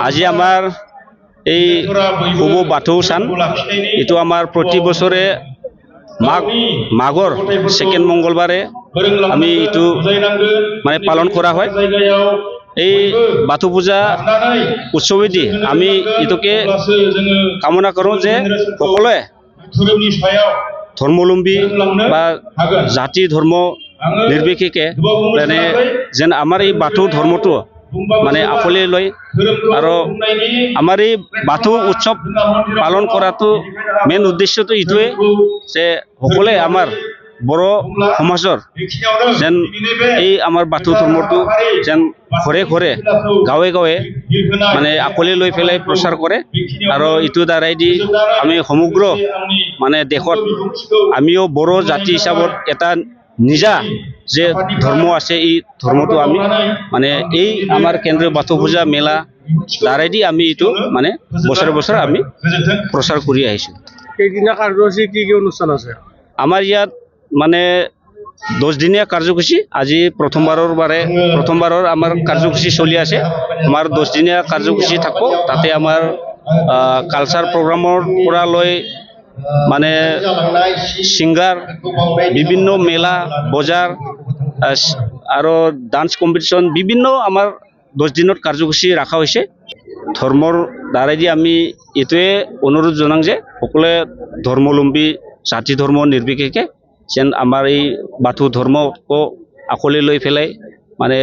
আজি আমাৰ এই শুভ বাথৌ সান এইটো আমাৰ প্ৰতি বছৰে মাঘৰ সেকেন্ড মঙ্গলবাৰে আমি এইটো মানে পালন কৰা হয়। এই বাথৌ পূজা উৎসৱেদি আমি এইটোকে কামনা কৰোঁ যে সকলোৱে ধৰ্মাৱলম্বী বা জাতি ধৰ্ম নিৰ্বিশেষে মানে যেন আমাৰ এই বাথৌ ধৰ্মটো মানে আঁকোৱালি লয় আৰু আমাৰ এই বাথৌ উৎসৱ পালন কৰাটো মেইন উদ্দেশ্যটো এইটোৱে যে সকলোৱে আমাৰ বড়ো সমাজৰ যেন এই আমাৰ বাথৌ ধৰ্মটো যেন ঘৰে ঘৰে গাঁৱে গাঁৱে মানে আঁকোৱালি লৈ পেলাই প্ৰচাৰ কৰে আৰু এইটোৰ দ্বাৰাইদি আমি সমগ্ৰ মানে দেশত আমিও বড়ো জাতি হিচাপত এটা নিজা যে ধৰ্ম আছে এই ধৰ্মটো আমি মানে এই আমাৰ কেন্দ্ৰীয় বাথৌ পূজা মেলা দ্বাৰাইদি আমি এইটো মানে বছৰে বছৰে আমি প্ৰচাৰ কৰি আহিছোঁ। সেইদিনা কাৰ্যসূচী কি কি অনুষ্ঠান আছে? আমাৰ ইয়াত মানে 10 দিনীয়া কাৰ্যসূচী আজি প্ৰথমবাৰৰ আমাৰ কাৰ্যসূচী চলি আছে। আমাৰ 10 দিনীয়া কাৰ্যসূচী থাকিব। তাতে আমাৰ কালচাৰ প্ৰগ্ৰামৰ পৰা লৈ মানে সিংগাৰ বিভিন্ন মেলা বজাৰ আৰু ডান্স কম্পিটিশ্যন বিভিন্ন আমাৰ 10 দিনত কাৰ্যসূচী ৰখা হৈছে। ধৰ্মৰ দ্বাৰাইদি আমি এইটোৱে অনুৰোধ জনাওঁ যে সকলোৱে ধৰ্মাৱলম্বী জাতি ধৰ্ম নিৰ্বিশেষে যেন আমাৰ এই বাথৌ ধৰ্মকো আঁকোৱালি লৈ পেলাই মানে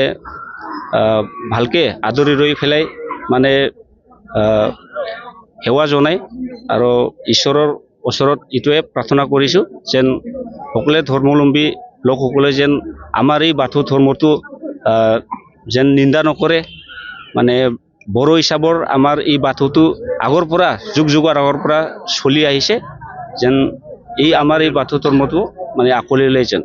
ভালকে আদৰি লৈ পেলাই মানে সেৱা জনাই আৰু ঈশ্বৰৰ ওচৰত এইটোৱে প্ৰাৰ্থনা কৰিছোঁ যেন সকলোৱে ধৰ্মাৱলম্বী লোকসকলে যেন আমাৰ এই বাথৌ ধৰ্মটো যেন নিন্দা নকৰে। মানে বড়ো হিচাপৰ আমাৰ এই বাথৌটো আগৰ পৰা যুগৰ আগৰ পৰা চলি আহিছে যেন এই আমাৰ এই বাথৌ ধৰ্মটো মানে আঁকোৱালি লয় যেন।